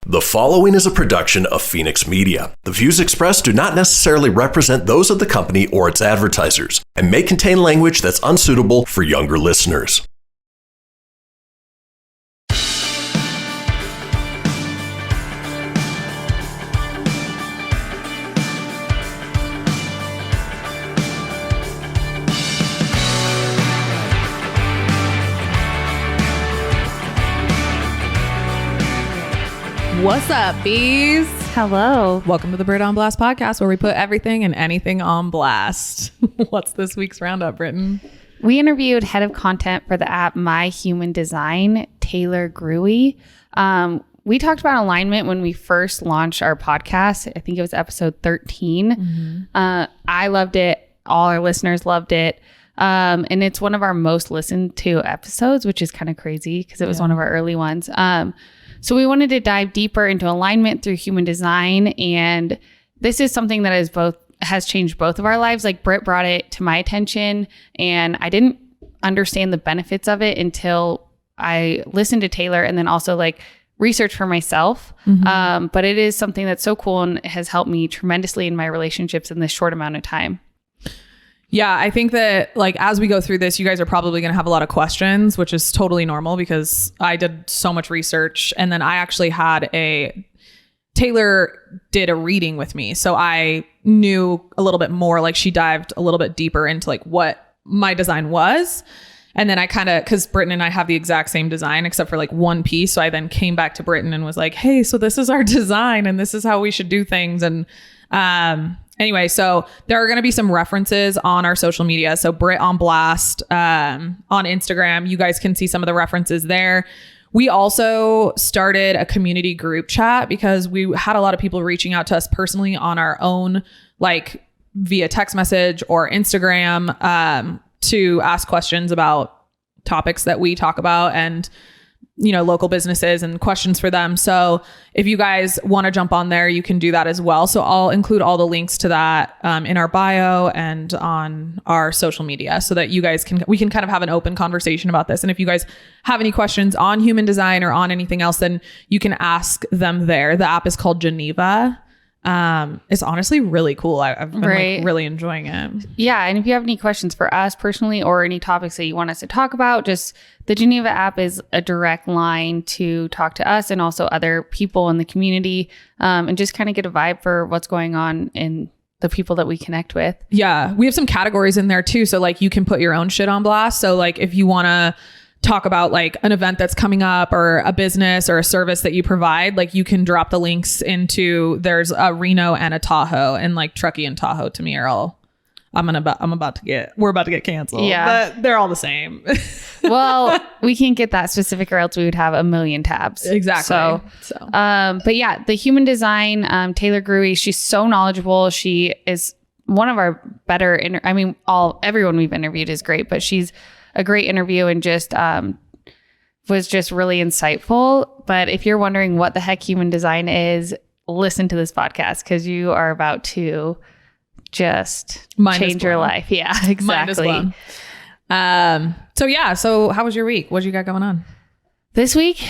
The following is a production of Fenix Media. The views expressed do not necessarily represent those of the company or its advertisers and may contain language that's unsuitable for younger listeners. What's up, bees? Hello. Welcome to the Britt on Blast podcast, where we put everything and anything on blast. What's this week's roundup, Britton? We interviewed head of content for the app MyHumanDesign, Taylor Grewe. We talked about alignment when we first launched our podcast. I think it was episode 13. I loved it. All our listeners loved it. And it's one of our most listened to episodes, which is kind of crazy because it was one of our early ones. So we wanted to dive deeper into alignment through human design. And this is something that has changed both of our lives. Like Britt brought it to my attention and I didn't understand the benefits of it until I listened to Taylor and then also like research for myself. But it is something that's so cool and has helped me tremendously in my relationships in this short amount of time. Yeah, I think that like as we go through this, you guys are probably going to have a lot of questions, which is totally normal because I did so much research. And then I actually Taylor did a reading with me. So I knew a little bit more, like she dived a little bit deeper into like what my design was. And then I because Britton and I have the exact same design except for like one piece. So I then came back to Britton and was like, hey, so this is our design and this is how we should do things. And anyway, so there are going to be some references on our social media. So Britt on Blast on Instagram, you guys can see some of the references there. We also started a community group chat because we had a lot of people reaching out to us personally on our own, like via text message or Instagram, to ask questions about topics that we talk about and, you know, local businesses and questions for them. So if you guys want to jump on there, you can do that as well. So I'll include all the links to that in our bio and on our social media so that we can kind of have an open conversation about this. And if you guys have any questions on human design or on anything else, then you can ask them there. The app is called Geneva. It's honestly really cool. I've been like really enjoying it. Yeah. And if you have any questions for us personally or any topics that you want us to talk about, just the Geneva app is a direct line to talk to us and also other people in the community, and just kind of get a vibe for what's going on in the people that we connect with. Yeah. We have some categories in there too. So like you can put your own shit on blast. So like if you want to talk about like an event that's coming up or a business or a service that you provide, like you can drop the links into, there's a Reno and a Tahoe, and like Truckee and Tahoe to me are all, we're about to get canceled. Yeah. But they're all the same. Well, we can't get that specific or else we would have a million tabs. Exactly. So. But yeah, the human design, Taylor Grewe, she's so knowledgeable. She is one of our better, everyone we've interviewed is great, but she's a great interview and just was just really insightful. But if you're wondering what the heck human design is, listen to this podcast because you are about to just change your life. Yeah, exactly. So how was your week? What you got going on? This week,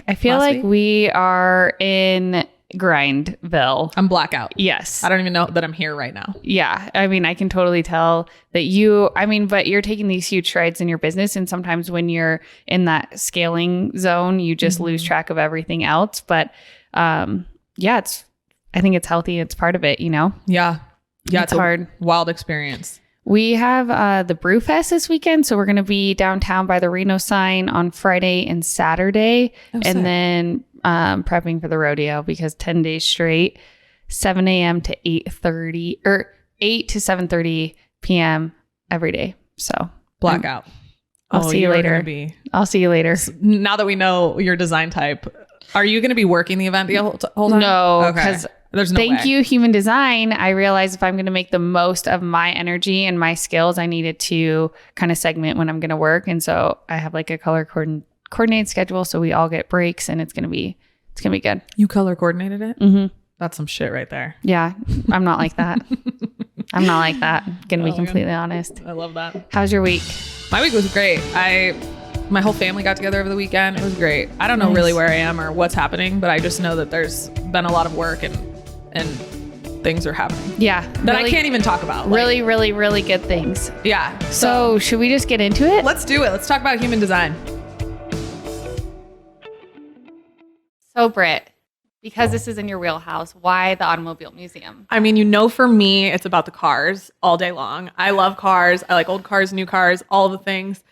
I feel we are in Grindville. I'm blackout. Yes. I don't even know that I'm here right now. Yeah. I mean, I can totally tell that but you're taking these huge strides in your business. And sometimes when you're in that scaling zone, you just lose track of everything else. But I think it's healthy. It's part of it, you know? Yeah. Yeah. It's hard. Wild experience. We have the Brew Fest this weekend. So we're going to be downtown by the Reno sign on Friday and Saturday. And then prepping for the rodeo because 10 days straight, 7 a.m. to 8:30 or 8 to 7:30 p.m. every day. So blackout. I'll see you later. I'll see you later. Now that we know your design type, are you going to be working the event the whole time? No, because there's no thank way. you, human design. I realized if I'm going to make the most of my energy and my skills, I needed to kind of segment when I'm going to work. And so I have like a color coordinated schedule. So we all get breaks and it's going to be good. You color coordinated it? Mm-hmm. That's some shit right there. Yeah. I'm not like that. I'm not like that. Gonna be completely honest. I love that. How's your week? My week was great. My whole family got together over the weekend. It was great. I don't know really where I am or what's happening, but I just know that there's been a lot of work and things are happening. Yeah. That I can't even talk about. Really, really, really good things. Yeah. So should we just get into it? Let's do it. Let's talk about human design. So Britt, because this is in your wheelhouse, why the Automobile Museum? I mean, for me, it's about the cars all day long. I love cars. I like old cars, new cars, all the things.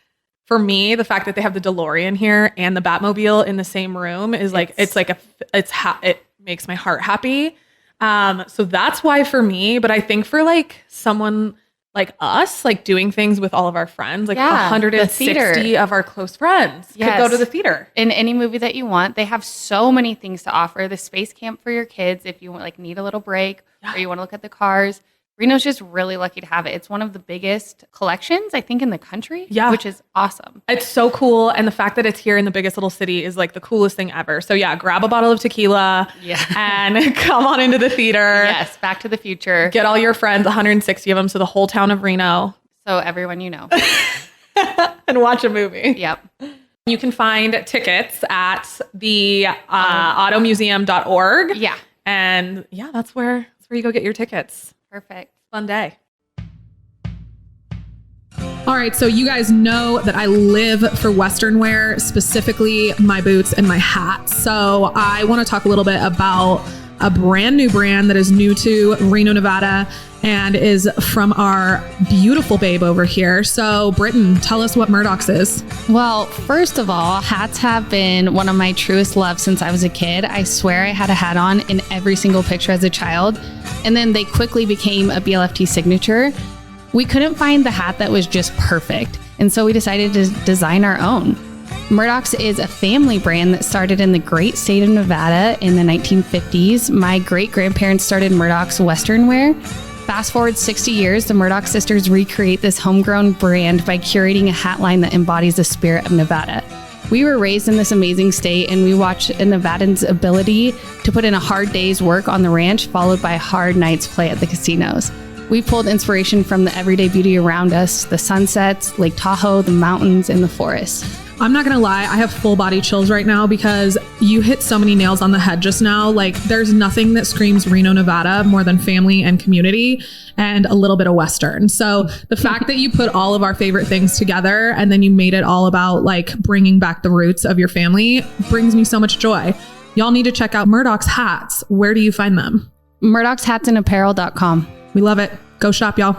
For me, the fact that they have the DeLorean here and the Batmobile in the same room is like, it makes my heart happy. So that's why for me, but I think for like someone like us, like doing things with all of our friends, like 160 of our close friends could go to the theater. In any movie that you want, they have so many things to offer. The space camp for your kids, if you like need a little break or you want to look at the cars. Reno's just really lucky to have it. It's one of the biggest collections, I think, in the country, which is awesome. It's so cool. And the fact that it's here in the biggest little city is like the coolest thing ever. So yeah, grab a bottle of tequila and come on into the theater. Yes, Back to the Future. Get all your friends, 160 of them, so the whole town of Reno. So everyone you know. And watch a movie. Yep. You can find tickets at the automuseum.org. Yeah. And yeah, that's where you go get your tickets. Perfect. Fun day. All right, so you guys know that I live for Western wear, specifically my boots and my hats. So I want to talk a little bit about a brand new brand that is new to Reno, Nevada, and is from our beautiful babe over here. So Britton, tell us what Murdock's is. Well, first of all, hats have been one of my truest loves since I was a kid. I swear I had a hat on in every single picture as a child. And then they quickly became a BLFT signature. We couldn't find the hat that was just perfect. And so we decided to design our own. Murdock's is a family brand that started in the great state of Nevada in the 1950s. My great-grandparents started Murdock's Western wear. Fast forward 60 years, the Murdock sisters recreate this homegrown brand by curating a hat line that embodies the spirit of Nevada. We were raised in this amazing state, and we watched a Nevadan's ability to put in a hard day's work on the ranch, followed by a hard night's play at the casinos. We pulled inspiration from the everyday beauty around us, the sunsets, Lake Tahoe, the mountains, and the forest. I'm not going to lie, I have full body chills right now because you hit so many nails on the head just now. Like, there's nothing that screams Reno, Nevada more than family and community and a little bit of Western. So the fact that you put all of our favorite things together and then you made it all about like bringing back the roots of your family brings me so much joy. Y'all need to check out Murdock's hats. Where do you find them? Murdock'sHatsAndApparel.com. We love it. Go shop, y'all.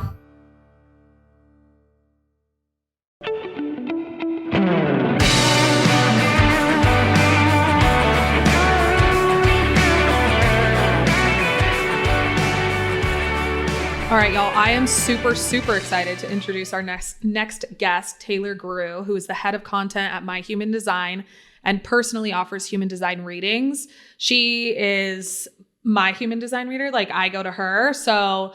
All right, y'all, I am super, super excited to introduce our next guest, Taylor Grewe, who is the head of content at MyHumanDesign and personally offers human design readings. She is my human design reader. Like, I go to her. So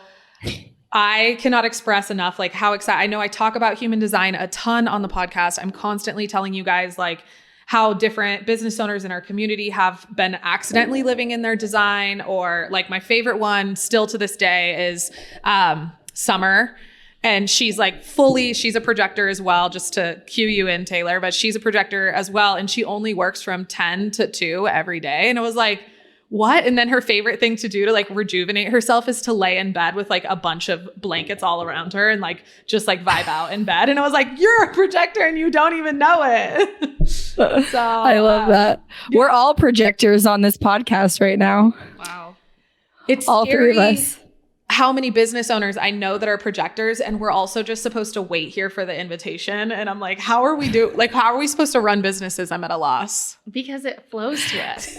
I cannot express enough like how excited. I know I talk about human design a ton on the podcast. I'm constantly telling you guys like how different business owners in our community have been accidentally living in their design, or like my favorite one still to this day is Summer. And she's like she's a projector as well, just to cue you in, Taylor, but she's a projector as well. And she only works from 10 to 2 every day. And it was like, what? And then her favorite thing to do to like rejuvenate herself is to lay in bed with like a bunch of blankets all around her and like just like vibe out in bed. And I was like, you're a projector and you don't even know it. So I love that. Yeah. We're all projectors on this podcast right now. Wow. It's all scary 3 of us. How many business owners I know that are projectors, and we're also just supposed to wait here for the invitation. And I'm like, how are we supposed to run businesses? I'm at a loss. Because it flows to us.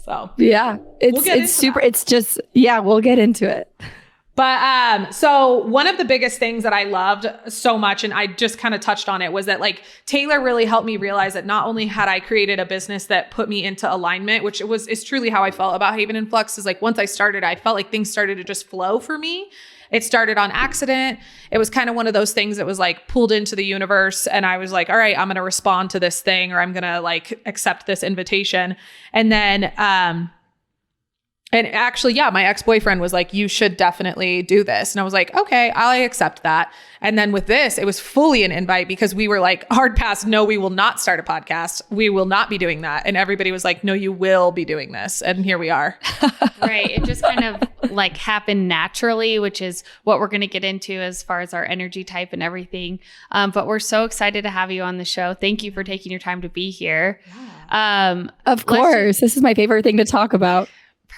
So yeah, it's super. That. It's just, yeah, we'll get into it. But so one of the biggest things that I loved so much, and I just kind of touched on it, was that like Taylor really helped me realize that not only had I created a business that put me into alignment, which is truly how I felt about Haven and Flux, is like once I started, I felt like things started to just flow for me. It started on accident. It was kind of one of those things that was like pulled into the universe. And I was like, all right, I'm going to respond to this thing, or I'm going to like accept this invitation. And then And actually, yeah, my ex-boyfriend was like, you should definitely do this. And I was like, okay, I accept that. And then with this, it was fully an invite because we were like, hard pass, no, we will not start a podcast. We will not be doing that. And everybody was like, no, you will be doing this. And here we are. Right. It just kind of like happened naturally, which is what we're going to get into as far as our energy type and everything. But we're so excited to have you on the show. Thank you for taking your time to be here. Yeah. Of course. This is my favorite thing to talk about.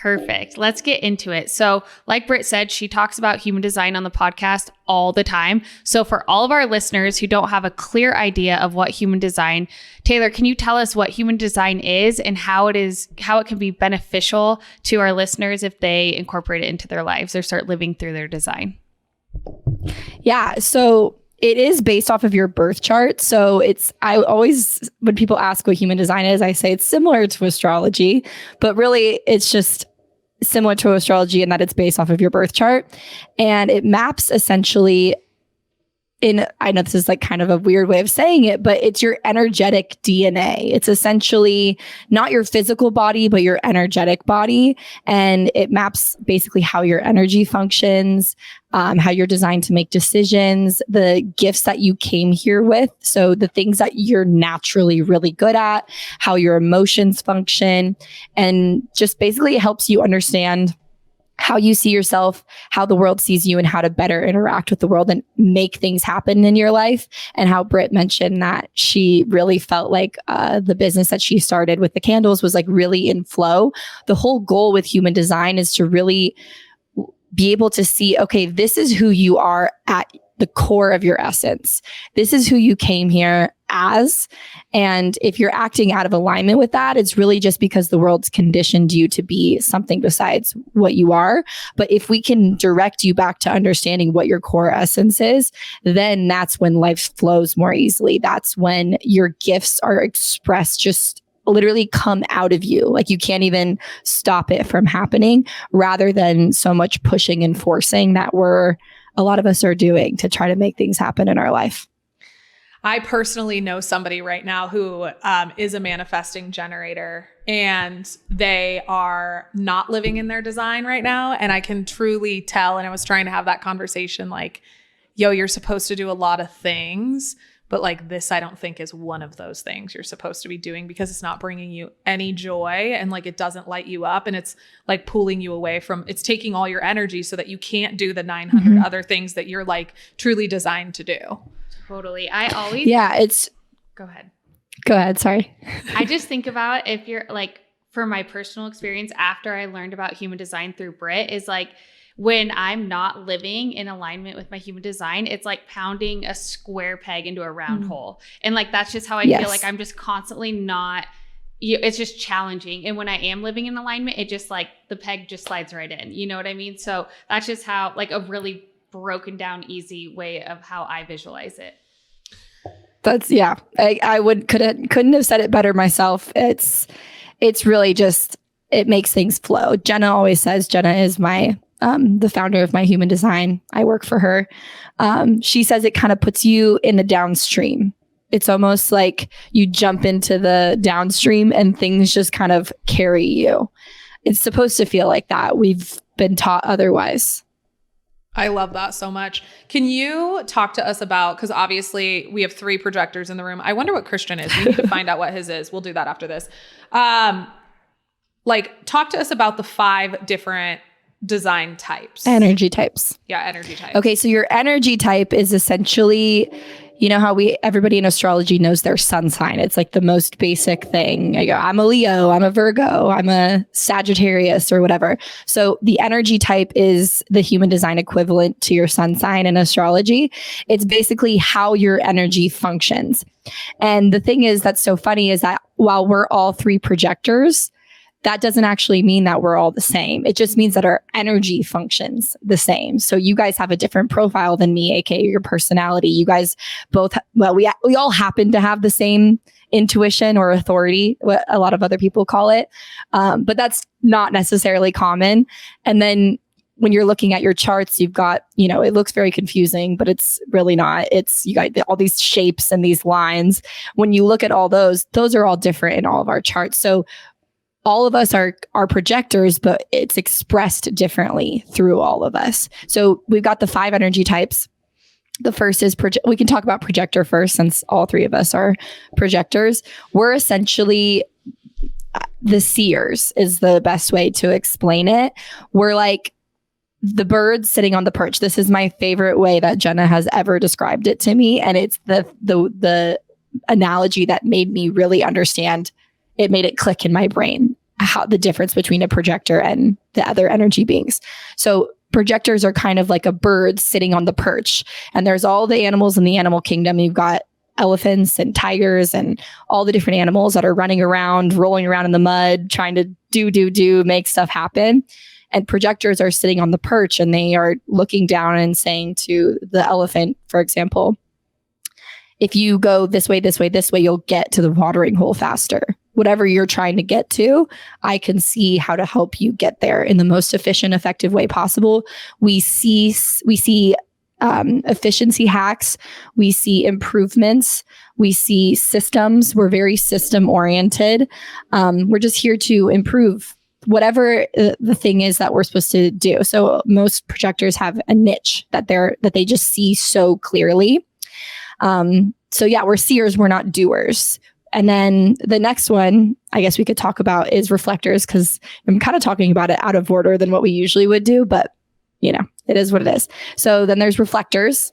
Perfect. Let's get into it. So like Britt said, she talks about human design on the podcast all the time. So for all of our listeners who don't have a clear idea of what human design, Taylor, can you tell us what human design is and how it can be beneficial to our listeners if they incorporate it into their lives or start living through their design? Yeah. So it is based off of your birth chart. So I always, when people ask what human design is, I say it's similar to astrology, but really it's just similar to astrology in that it's based off of your birth chart. And it maps essentially I know this is like kind of a weird way of saying it, but it's your energetic DNA. It's essentially not your physical body, but your energetic body. And it maps basically how your energy functions, how you're designed to make decisions, the gifts that you came here with. So the things that you're naturally really good at, how your emotions function, and just basically it helps you understand how you see yourself, how the world sees you, and how to better interact with the world and make things happen in your life. And how Britt mentioned that she really felt like the business that she started with the candles was like really in flow. The whole goal with human design is to really be able to see, okay, this is who you are at the core of your essence. This is who you came here as. And if you're acting out of alignment with that, it's really just because the world's conditioned you to be something besides what you are. But if we can direct you back to understanding what your core essence is, then that's when life flows more easily. That's when your gifts are expressed, just literally come out of you. Like you can't even stop it from happening, rather than so much pushing and forcing that a lot of us are doing to try to make things happen in our life. I personally know somebody right now who is a manifesting generator, and they are not living in their design right now. And I can truly tell, and I was trying to have that conversation like, yo, you're supposed to do a lot of things, but like this, I don't think is one of those things you're supposed to be doing, because it's not bringing you any joy, and like it doesn't light you up, and it's like pulling you away from, it's taking all your energy so that you can't do the 900 other things that you're like truly designed to do. Totally. I always... Yeah, Go ahead. Go ahead. Sorry. I just think about, if you're like, for my personal experience after I learned about human design through Britt, is like, when I'm not living in alignment with my human design, it's like pounding a square peg into a round hole. And like, that's just how I feel like I'm just constantly not, it's just challenging. And when I am living in alignment, it just like the peg just slides right in. You know what I mean? So that's just how, like, a really broken down, easy way of how I visualize it. That's, yeah, I couldn't have said it better myself. It's really just, it makes things flow. Jenna always says, Jenna is my, the founder of My Human Design. I work for her. She says it kind of puts you in the downstream. It's almost like you jump into the downstream and things just kind of carry you. It's supposed to feel like that. We've been taught otherwise. I love that so much. Can you talk to us about, because obviously we have 3 projectors in the room. I wonder what Christian is. We need to find out what his is. We'll do that after this. Like, talk to us about the 5 different design types. Energy types. Yeah, energy types. Okay, so your energy type is essentially, you know how everybody in astrology knows their sun sign. It's like the most basic thing. I go, I'm a Leo, I'm a Virgo, I'm a Sagittarius, or whatever. So the energy type is the human design equivalent to your sun sign in astrology. It's basically how your energy functions. And the thing is that's so funny is that while we're all 3 projectors, that doesn't actually mean that we're all the same. It just means that our energy functions the same. So you guys have a different profile than me, aka your personality. You guys both, well, we all happen to have the same intuition or authority, what a lot of other people call it. But that's not necessarily common. And then when you're looking at your charts, you've got, it looks very confusing, but it's really not. You got all these shapes and these lines. When you look at all those are all different in all of our charts. So all of us are projectors, but it's expressed differently through all of us. So we've got the 5 energy types. The first is we can talk about projector first, since all 3 of us are projectors. We're essentially the seers, is the best way to explain it. We're like the bird sitting on the perch. This is my favorite way that Jenna has ever described it to me, and it's the analogy that made me really understand. It made it click in my brain how the difference between a projector and the other energy beings. So projectors are kind of like a bird sitting on the perch, and there's all the animals in the animal kingdom. You've got elephants and tigers and all the different animals that are running around, rolling around in the mud, trying to make stuff happen. And projectors are sitting on the perch, and they are looking down and saying to the elephant, for example, if you go this way, you'll get to the watering hole faster. Whatever you're trying to get to, I can see how to help you get there in the most efficient, effective way possible. We see efficiency hacks. We see improvements. We see systems. We're very system oriented. We're just here to improve whatever the thing is that we're supposed to do. So most projectors have a niche that they just see so clearly. So yeah, we're seers. We're not doers. And then the next one, I guess we could talk about, is reflectors, because I'm kind of talking about it out of order than what we usually would do, but it is what it is. So then there's reflectors,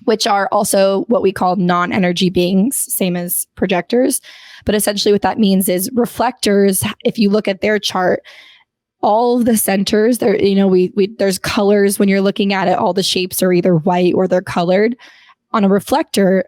which are also what we call non-energy beings, same as projectors. But essentially what that means is reflectors, if you look at their chart, all of the centers there, there's colors when you're looking at it. All the shapes are either white or they're colored. On a reflector,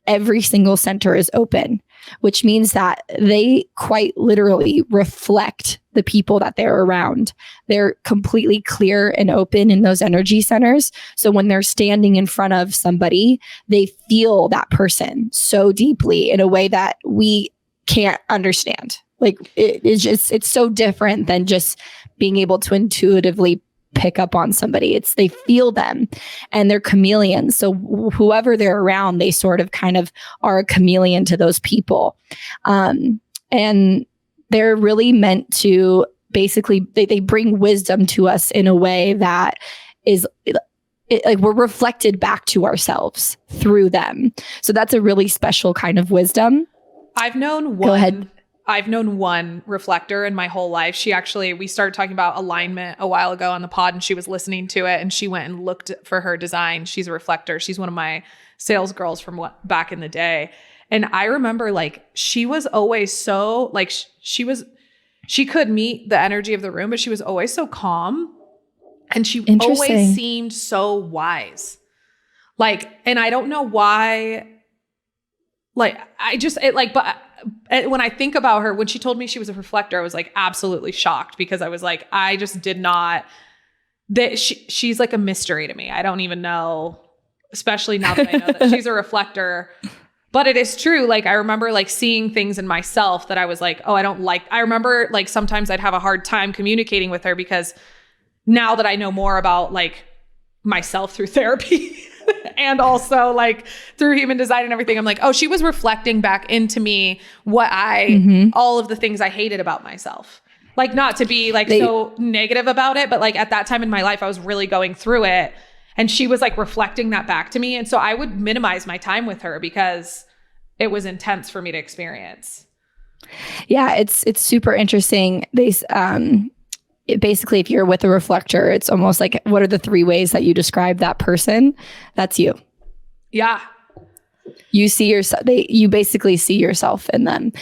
every single center is open, which means that they quite literally reflect the people that they're around. They're completely clear and open in those energy centers. So when they're standing in front of somebody, they feel that person so deeply in a way that we can't understand. Like it's so different than just being able to intuitively pick up on somebody. They feel them, and they're chameleons. So whoever they're around, they sort of kind of are a chameleon to those people. And they're really meant to basically, they bring wisdom to us in a way that is like we're reflected back to ourselves through them. So that's a really special kind of wisdom. I've known one reflector in my whole life. We started talking about alignment a while ago on the pod, and she was listening to it, and she went and looked for her design. She's a reflector. She's one of my sales girls from back in the day. And I remember she was always so she could meet the energy of the room, but she was always so calm, and she always seemed so wise. And I don't know why, but when I think about her, when she told me she was a reflector, I was absolutely shocked, because I was I just did not, she's like a mystery to me. I don't even know, especially now that I know that she's a reflector. But it is true. I remember seeing things in myself that I was oh, I don't like. I remember sometimes I'd have a hard time communicating with her, because now that I know more about myself through therapy and also through human design and everything, I'm oh, she was reflecting back into me what all of the things I hated about myself. Not to be so negative about it, but at that time in my life, I was really going through it, and she was reflecting that back to me. And so I would minimize my time with her because it was intense for me to experience. Yeah, it's super interesting. Basically, if you're with a reflector, it's almost what are the 3 ways that you describe that person? That's you. Yeah. You see yourself. You basically see yourself in them.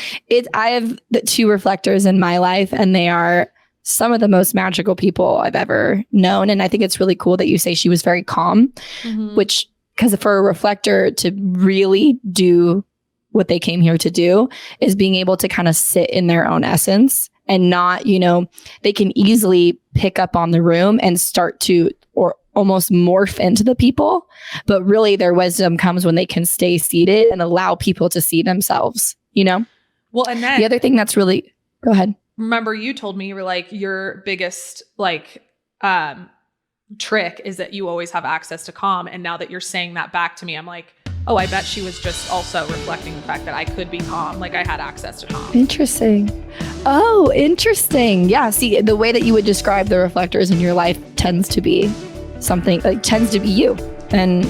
I have the 2 reflectors in my life, and they are some of the most magical people I've ever known. And I think it's really cool that you say she was very calm, which, because for a reflector to really do what they came here to do is being able to kind of sit in their own essence and not, they can easily pick up on the room and start to, or almost morph into the people. But really their wisdom comes when they can stay seated and allow people to see themselves, Well, and then the other thing that's really, go ahead. Remember, you told me you were your biggest trick is that you always have access to calm. And now that you're saying that back to me, I'm oh, I bet she was just also reflecting the fact that I could be calm. I had access to calm. Interesting. Oh, interesting. Yeah. See, the way that you would describe the reflectors in your life tends to be something like tends to be you. And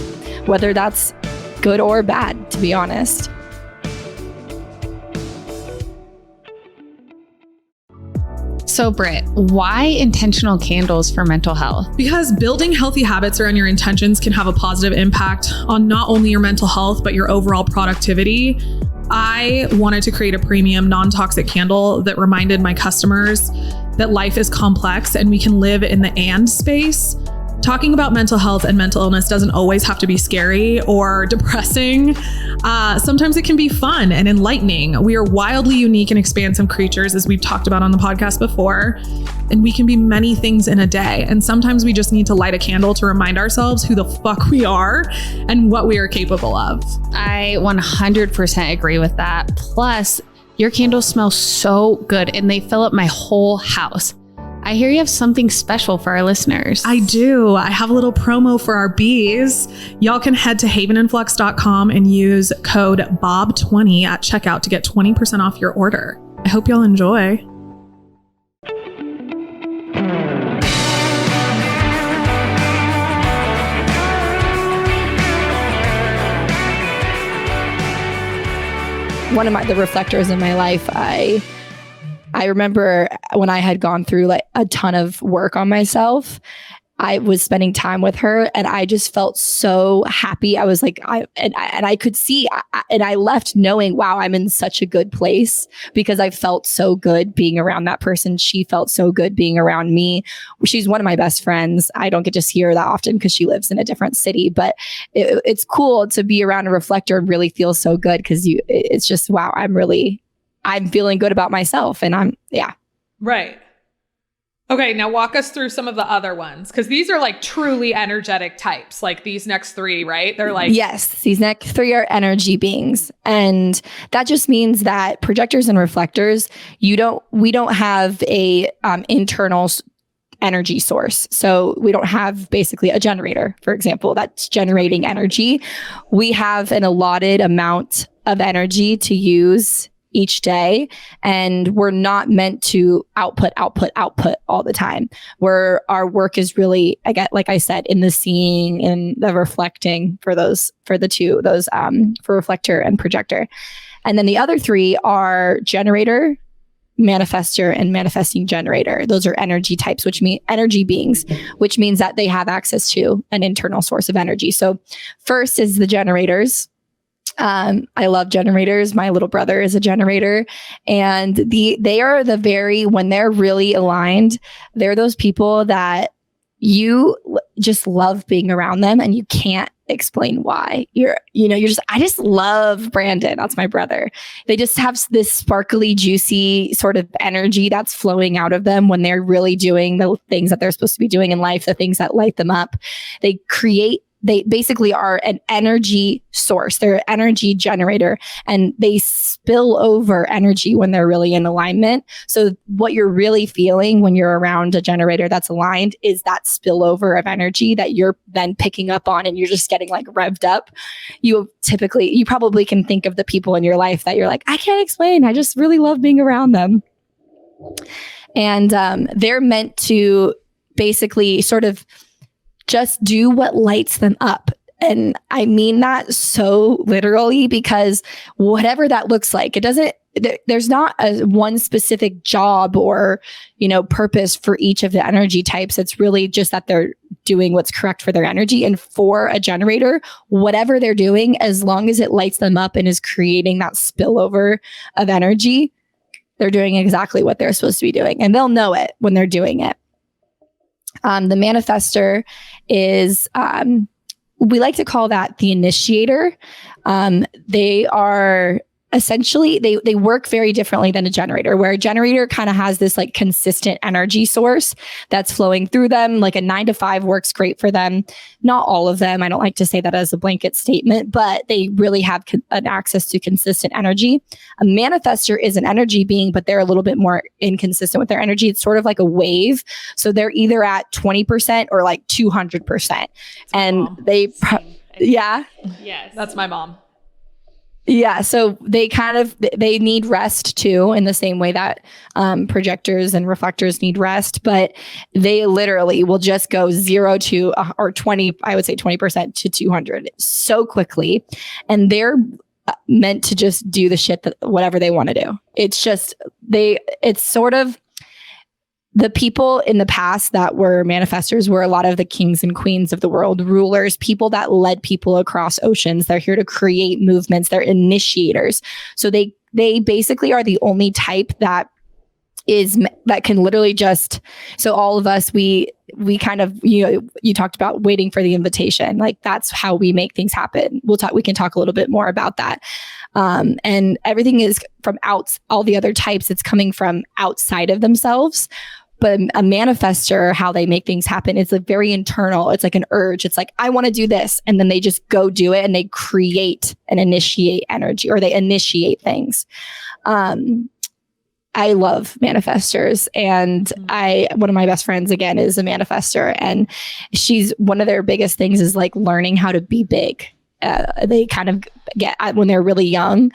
whether that's good or bad, to be honest. So Britt, why intentional candles for mental health? Because building healthy habits around your intentions can have a positive impact on not only your mental health, but your overall productivity. I wanted to create a premium non-toxic candle that reminded my customers that life is complex and we can live in the and space. Talking about mental health and mental illness doesn't always have to be scary or depressing. Sometimes it can be fun and enlightening. We are wildly unique and expansive creatures, as we've talked about on the podcast before, and we can be many things in a day. And sometimes we just need to light a candle to remind ourselves who the fuck we are and what we are capable of. I 100% agree with that. Plus, your candles smell so good and they fill up my whole house. I hear you have something special for our listeners. I do. I have a little promo for our bees. Y'all can head to havenandflux.com and use code BOB20 at checkout to get 20% off your order. I hope y'all enjoy. One of the reflectors in my life, I remember when I had gone through like a ton of work on myself, I was spending time with her and I just felt so happy. I was like, I could see, and I left knowing, wow, I'm in such a good place because I felt so good being around that person. She felt so good being around me. She's one of my best friends. I don't get to see her that often because she lives in a different city, but it's cool to be around a reflector and really feel so good because it's just, wow, I'm feeling good about myself and Right. Okay, now walk us through some of the other ones because these are like truly energetic types, like these next three, right? They're like... Yes, these next three are energy beings. And that just means that projectors and reflectors, we don't have a internal energy source. So we don't have basically a generator, for example, that's generating energy. We have an allotted amount of energy to use each day. And we're not meant to output all the time. Where our work is really, like I said, in the seeing and the reflecting for reflector and projector. And then the other three are generator, manifestor, and manifesting generator. Those are energy types, which mean energy beings, which means that they have access to an internal source of energy. So first is the generators. I love generators. My little brother is a generator, and they are when they're really aligned, they're those people that you just love being around them and you can't explain why. I just love Brandon. That's my brother. They just have this sparkly, juicy sort of energy that's flowing out of them when they're really doing the things that they're supposed to be doing in life, the things that light them up. They basically are an energy source. They're an energy generator and they spill over energy when they're really in alignment. So what you're really feeling when you're around a generator that's aligned is that spillover of energy that you're then picking up on and you're just getting like revved up. You probably can think of the people in your life that you're like, I can't explain. I just really love being around them. And they're meant to basically sort of just do what lights them up. And I mean that so literally because whatever that looks like, there's not one specific job or, purpose for each of the energy types. It's really just that they're doing what's correct for their energy. And for a generator, whatever they're doing, as long as it lights them up and is creating that spillover of energy, they're doing exactly what they're supposed to be doing. And they'll know it when they're doing it. The manifestor is, we like to call that the initiator. They are essentially, they work very differently than a generator, where a generator kind of has this like consistent energy source that's flowing through them. Like a 9 to 5 works great for them. Not all of them. I don't like to say that as a blanket statement, but they really have an access to consistent energy. A manifestor is an energy being, but they're a little bit more inconsistent with their energy. It's sort of like a wave. So they're either at 20% or like 200%. And they, Yes. That's my mom. Yeah, so they need rest too, in the same way that projectors and reflectors need rest, but they literally will just go 0 to or 20, I would say 20% to 200 so quickly, and they're meant to just do the shit that whatever they want to do. It's just it's sort of the people in the past that were manifestors were a lot of the kings and queens of the world, rulers, people that led people across oceans. They're here to create movements. They're initiators. So they basically are the only type that can literally just, so all of us, we kind of, you talked about waiting for the invitation. Like that's how we make things happen. We can talk a little bit more about that. And everything is from all the other types, it's coming from outside of themselves. But a manifestor, how they make things happen, it's like very internal. It's like an urge. It's like, I want to do this. And then they just go do it and they create and initiate energy, or they initiate things. I love manifestors, and one of my best friends again is a manifestor, and she's one of their biggest things is like learning how to be big. They kind of get when they're really young.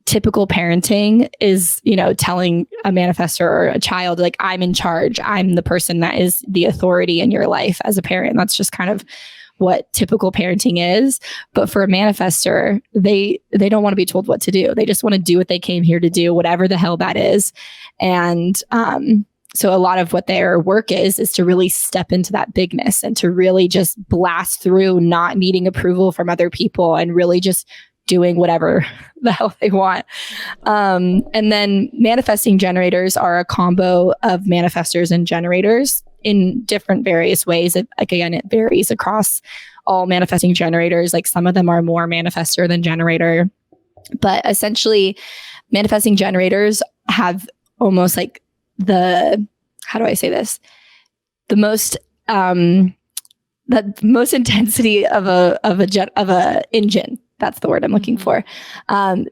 Typical parenting is, telling a manifestor or a child, like, I'm in charge. I'm the person that is the authority in your life as a parent. That's just kind of what typical parenting is. But for a manifestor, they don't want to be told what to do. They just want to do what they came here to do, whatever the hell that is. And so a lot of what their work is to really step into that bigness and to really just blast through, not needing approval from other people, and really just doing whatever the hell they want. And then manifesting generators are a combo of manifestors and generators in different various ways. It varies across all manifesting generators. Like some of them are more manifestor than generator, but essentially manifesting generators have almost like how do I say this? The most intensity of a engine. That's the word I'm looking for.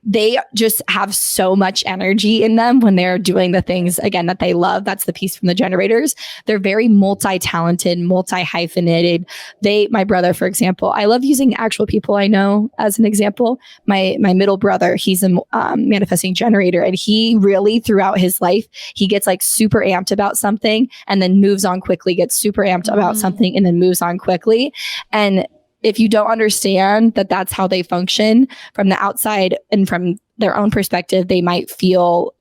They just have so much energy in them when they're doing the things, again, that they love. That's the piece from the generators. They're very multi-talented, multi-hyphenated. My brother, for example, I love using actual people I know as an example. My middle brother, he's a manifesting generator, and he really, throughout his life, he gets like super amped about something and then moves on quickly, gets super amped about something and then moves on quickly. And if you don't understand that that's how they function from the outside and from their own perspective, they might feel,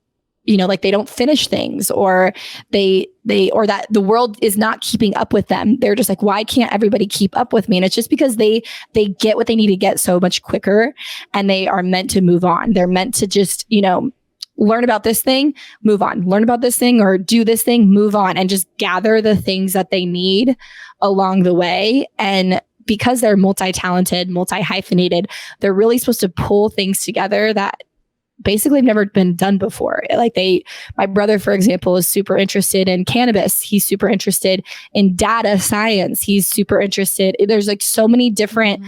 like they don't finish things, or or that the world is not keeping up with them. They're just like, why can't everybody keep up with me? And it's just because they get what they need to get so much quicker, and they are meant to move on. They're meant to just, learn about this thing, move on, learn about this thing, or do this thing, move on, and just gather the things that they need along the way. And because they're multi-talented, multi-hyphenated, they're really supposed to pull things together that basically have never been done before. Like my brother, for example, is super interested in cannabis. He's super interested in data science. He's super interested. There's like so many different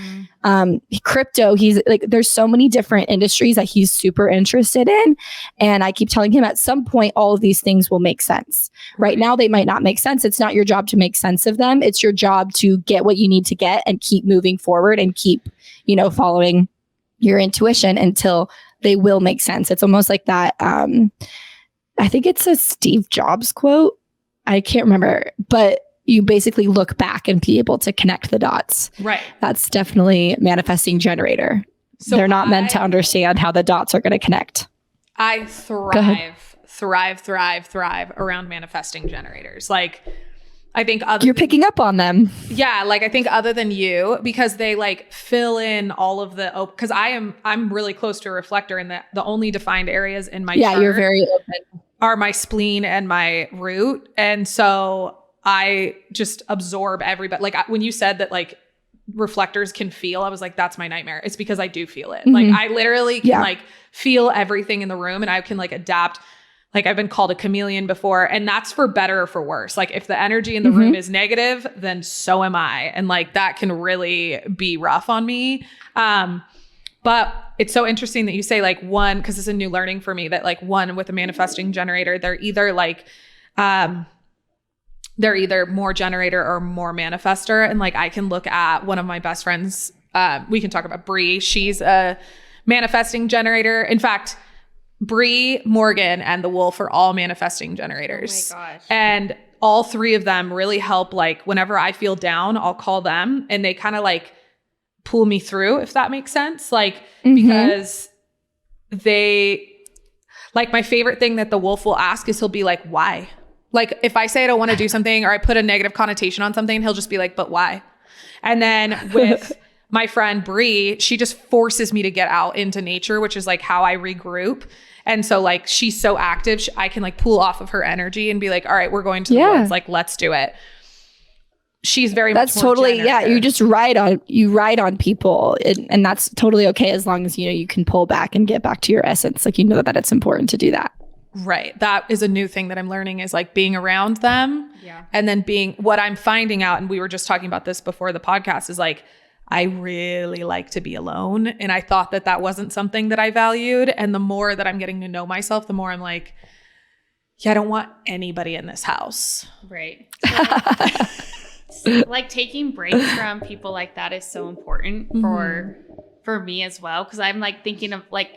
crypto. He's like, there's so many different industries that he's super interested in. And I keep telling him at some point, all of these things will make sense. Right now, they might not make sense. It's not your job to make sense of them. It's your job to get what you need to get and keep moving forward and keep, following your intuition until they will make sense. It's almost like that. I think it's a Steve Jobs quote. I can't remember, but you basically look back and be able to connect the dots. Right. That's definitely manifesting generator. So they're not meant to understand how the dots are going to connect. I thrive around manifesting generators. Like, I think you're picking up on them. Yeah. Like, I think other than you, because they like fill in all of the, cause I'm really close to a reflector, and the only defined areas in my chart, you're very open, are my spleen and my root. And so I just absorb everybody. Like when you said that, like, reflectors can feel, I was like, that's my nightmare. It's because I do feel it. Like I literally can like feel everything in the room, and I can like adapt. Like I've been called a chameleon before, and that's for better or for worse. Like if the energy in the room is negative, then so am I. And like that can really be rough on me. But it's so interesting that you say like one, because it's a new learning for me, that like one with a manifesting generator, they're either like, they're either more generator or more manifestor. And like I can look at one of my best friends' we can talk about Bree. She's a manifesting generator. In fact, Bree, Morgan, and the Wolf are all manifesting generators. Oh my gosh. And all three of them really help. Like whenever I feel down, I'll call them and they kind of like pull me through, if that makes sense. Like, because they, like my favorite thing that the Wolf will ask is he'll be like, why? Like if I say I don't want to do something or I put a negative connotation on something, he'll just be like, but why? And then with my friend Bree, she just forces me to get out into nature, which is like how I regroup. And so like, she's so active, I can like pull off of her energy and be like, all right, we're going to the woods. Like, let's do it. She's very that's much more totally generator. You just ride on people, and that's totally okay as long as you can pull back and get back to your essence. Like that it's important to do that. Right. That is a new thing that I'm learning is like being around them. Yeah. And then being what I'm finding out, and we were just talking about this before the podcast, is like I really like to be alone, and I thought that wasn't something that I valued. And the more that I'm getting to know myself, the more I'm like, yeah, I don't want anybody in this house. Right. Like taking breaks from people like that is so important for me as well, because I'm like thinking of like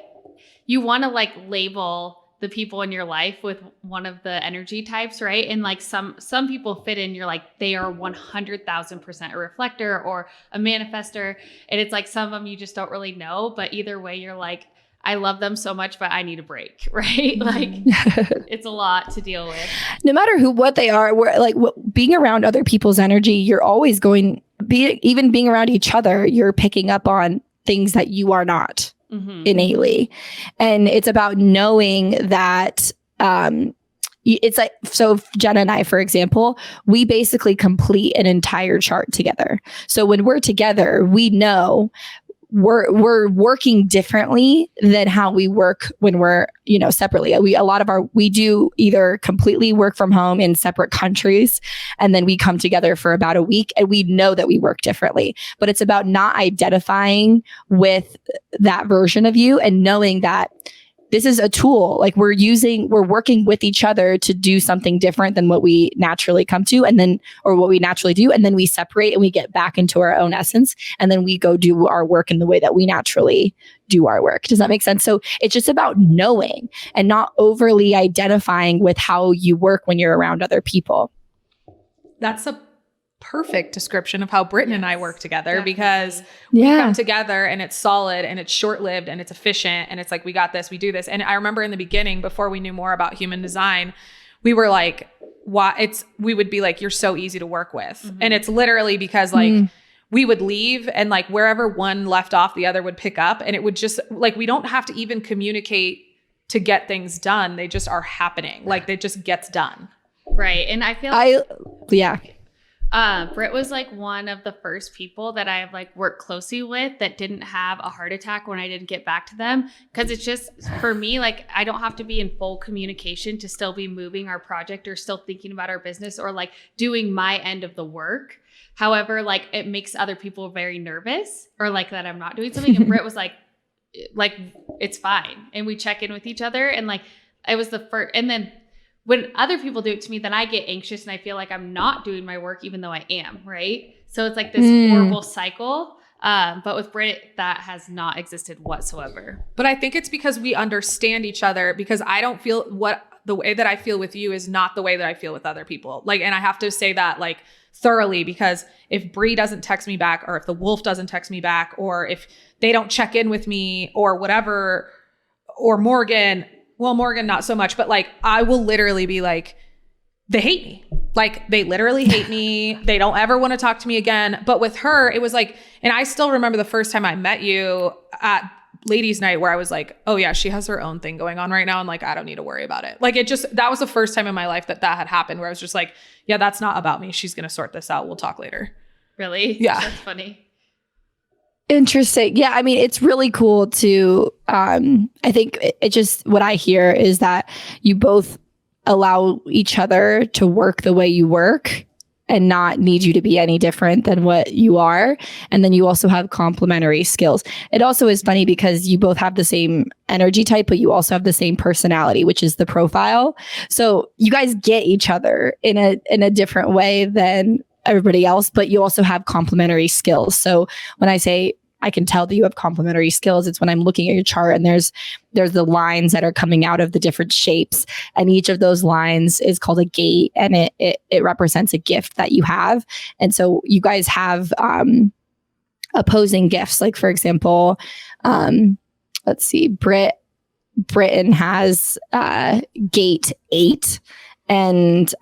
you want to like label the people in your life with one of the energy types, right? And like some people fit in, you're like they are 100,000% a reflector or a manifester, and it's like some of them you just don't really know, but either way you're like, I love them so much, but I need a break, right? Like it's a lot to deal with. No matter what they are, we're like being around other people's energy, you're always even being around each other, you're picking up on things that you are not innately. And it's about knowing that it's like, so Jenna and I, for example, we basically complete an entire chart together. So when we're together, we know we're working differently than how we work when we're, separately. We do either completely work from home in separate countries, and then we come together for about a week and we know that we work differently, but it's about not identifying with that version of you and knowing that this is a tool. Like we're working with each other to do something different than what we naturally come to, or what we naturally do. And then we separate and we get back into our own essence. And then we go do our work in the way that we naturally do our work. Does that make sense? So it's just about knowing and not overly identifying with how you work when you're around other people. That's a perfect description of how Britton and I work together, definitely. Because we come together and it's solid and it's short-lived and it's efficient and it's like, we got this, we do this. And I remember in the beginning, before we knew more about human design, we were like, we would be like, you're so easy to work with. And it's literally because like we would leave and like wherever one left off, the other would pick up, and it would just like, we don't have to even communicate to get things done. They just are happening. Like it just gets done. Right. And I feel Britt was like one of the first people that I have like worked closely with that didn't have a heart attack when I didn't get back to them. Cause it's just for me, like I don't have to be in full communication to still be moving our project or still thinking about our business or like doing my end of the work. However, like it makes other people very nervous or like that I'm not doing something. And Britt was like, it's fine. And we check in with each other. And like, it was the first, and then when other people do it to me, then I get anxious and I feel like I'm not doing my work, even though I am, right? So it's like this horrible cycle. But with Britt, that has not existed whatsoever. But I think it's because we understand each other, because I don't feel the way that I feel with you is not the way that I feel with other people. Like, and I have to say that like thoroughly, because if Bree doesn't text me back, or if the Wolf doesn't text me back, or if they don't check in with me or whatever, or Morgan, well, Morgan, not so much, but like, I will literally be like, they hate me. Like they literally hate me. They don't ever want to talk to me again. But with her, it was like, and I still remember the first time I met you at ladies' night where I was like, oh yeah, she has her own thing going on right now. And like, I don't need to worry about it. Like that was the first time in my life that had happened, where I was just like, yeah, that's not about me. She's going to sort this out. We'll talk later. Really? Yeah. That's funny. Interesting. Yeah. I mean, it's really cool to, I think it just, what I hear is that you both allow each other to work the way you work and not need you to be any different than what you are. And then you also have complementary skills. It also is funny because you both have the same energy type, but you also have the same personality, which is the profile. So you guys get each other in a different way than everybody else, but you also have complementary skills. So when I say I can tell that you have complementary skills. It's when I'm looking at your chart and there's the lines that are coming out of the different shapes. And each of those lines is called a gate, and it represents a gift that you have. And so you guys have opposing gifts. Like, for example, let's see, Britton has gate 8, and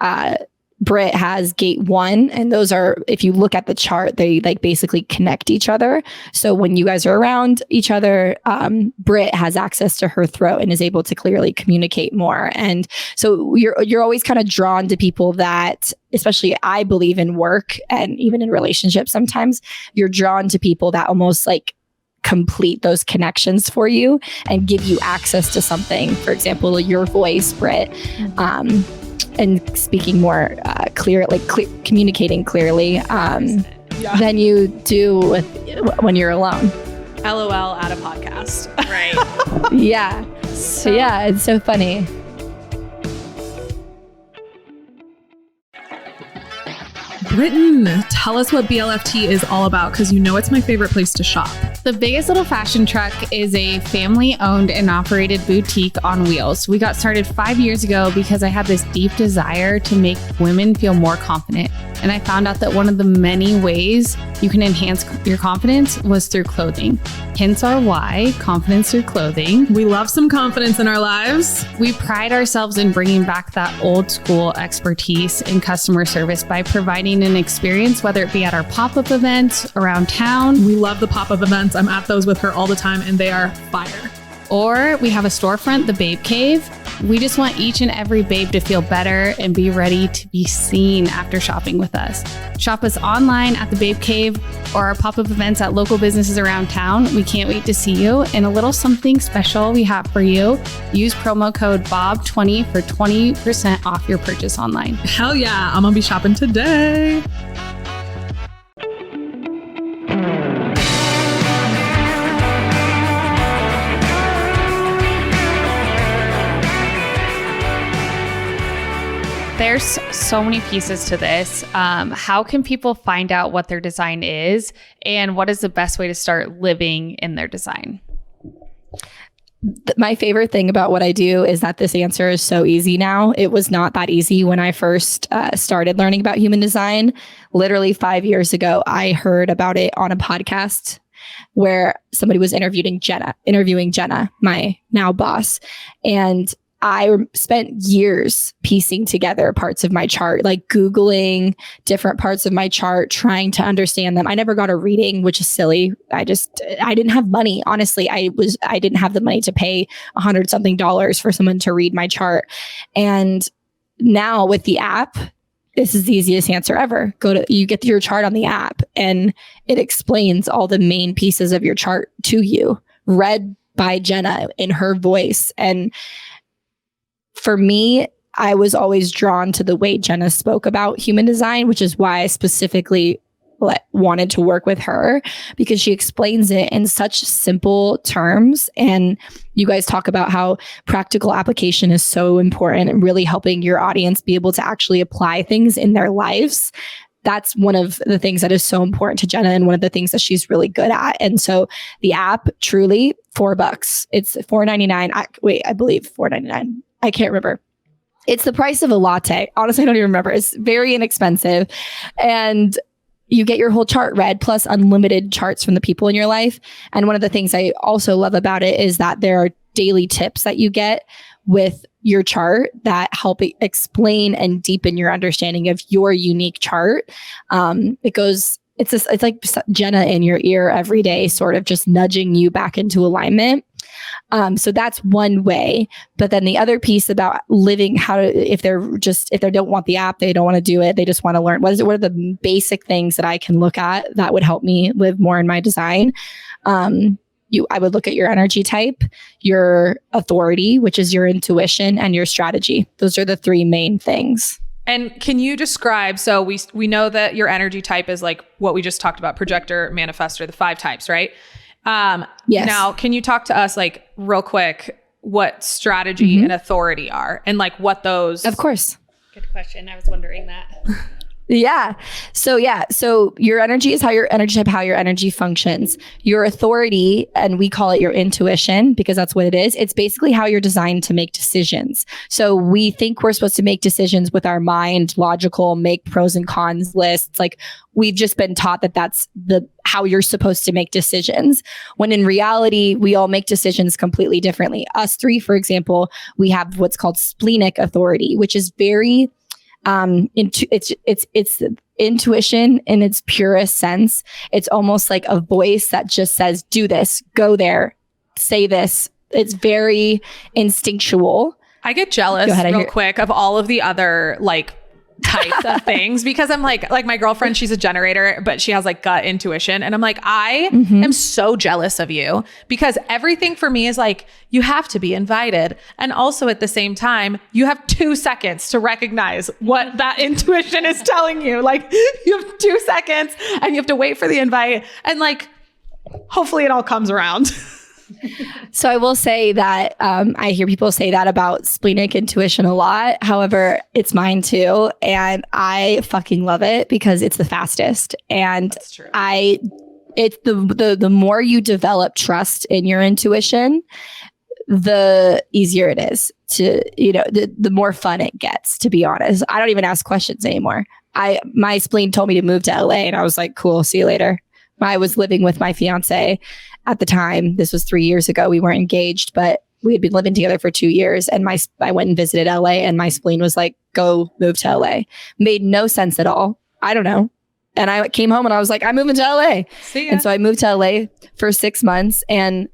Britt has gate 1. And those are, if you look at the chart, they like basically connect each other. So when you guys are around each other, Britt has access to her throat and is able to clearly communicate more. And so you're always kind of drawn to people that, especially I believe in work and even in relationships, sometimes you're drawn to people that almost like complete those connections for you and give you access to something. For example, your voice, Britt, and speaking more communicating clearly than you do when you're alone. LOL at a podcast. Right. Yeah. So yeah, it's so funny. Britton, tell us what BLFT is all about, because you know it's my favorite place to shop. The Biggest Little Fashion Truck is a family-owned and operated boutique on wheels. We got started 5 years ago because I had this deep desire to make women feel more confident. And I found out that one of the many ways you can enhance your confidence was through clothing. Hence our why, confidence through clothing. We love some confidence in our lives. We pride ourselves in bringing back that old school expertise in customer service by providing an experience, whether it be at our pop-up events around town. We love the pop-up events. I'm at those with her all the time, and they are fire. Or we have a storefront, the Babe Cave. We just want each and every babe to feel better and be ready to be seen after shopping with us. Shop us online at the Babe Cave or our pop-up events at local businesses around town. We can't wait to see you. And a little something special we have for you. Use promo code BOB20 for 20% off your purchase online. Hell yeah, I'm gonna be shopping today. There's so many pieces to this. How can people find out what their design is, and what is the best way to start living in their design? My favorite thing about what I do is that this answer is so easy now. It was not that easy when I first started learning about human design. Literally 5 years ago, I heard about it on a podcast where somebody was interviewing Jenna, my now boss. And I spent years piecing together parts of my chart, like Googling different parts of my chart, trying to understand them. I never got a reading, which is silly. I didn't have money. Honestly, I didn't have the money to pay $100-something for someone to read my chart. And now with the app, this is the easiest answer ever. You get your chart on the app and it explains all the main pieces of your chart to you, read by Jenna in her voice. And for me, I was always drawn to the way Jenna spoke about human design, which is why I specifically wanted to work with her, because she explains it in such simple terms. And you guys talk about how practical application is so important and really helping your audience be able to actually apply things in their lives. That's one of the things that is so important to Jenna and one of the things that she's really good at. And so the app, truly $4. It's $4.99. I believe $4.99. I can't remember. It's the price of a latte. Honestly, I don't even remember. It's very inexpensive. And you get your whole chart read, plus unlimited charts from the people in your life. And one of the things I also love about it is that there are daily tips that you get with your chart that help explain and deepen your understanding of your unique chart. It's like Jenna in your ear every day, sort of just nudging you back into alignment. So that's one way. But then the other piece about living, if they don't want the app, they don't want to do it, they just want to learn. What are the basic things that I can look at that would help me live more in my design? I would look at your energy type, your authority, which is your intuition, and your strategy. Those are the three main things. And can you describe, so we know that your energy type is like what we just talked about, projector, manifestor, the 5 types, right? Yes. Now, can you talk to us like real quick what strategy and authority are and like what those... Of course. Good question. I was wondering that. Yeah. So your energy is how your energy functions. Your authority, and we call it your intuition because that's what it is. It's basically how you're designed to make decisions. So we think we're supposed to make decisions with our mind, logical, make pros and cons lists. Like we've just been taught that that's how you're supposed to make decisions. When in reality, we all make decisions completely differently. Us three, for example, we have what's called splenic authority, which is very it's intuition in its purest sense. It's almost like a voice that just says, do this, go there, say this. It's very instinctual. I get jealous real quick of all of the other like types of things because I'm like my girlfriend, she's a generator, but she has like gut intuition. And I'm like, I am so jealous of you because everything for me is like, you have to be invited. And also at the same time, you have 2 seconds to recognize what that intuition is telling you. Like you have 2 seconds and you have to wait for the invite. And like, hopefully it all comes around. So I will say that I hear people say that about splenic intuition a lot. However, it's mine too. And I fucking love it because it's the fastest. And that's true. It's the more you develop trust in your intuition, the easier it is to, the more fun it gets, to be honest. I don't even ask questions anymore. My spleen told me to move to LA and I was like, cool, see you later. I was living with my fiance at the time. This was 3 years ago. We weren't engaged, but we had been living together for 2 years. And I went and visited LA and my spleen was like, go move to LA. Made no sense at all. I don't know. And I came home and I was like, I'm moving to LA. See ya. And so I moved to LA for 6 months. And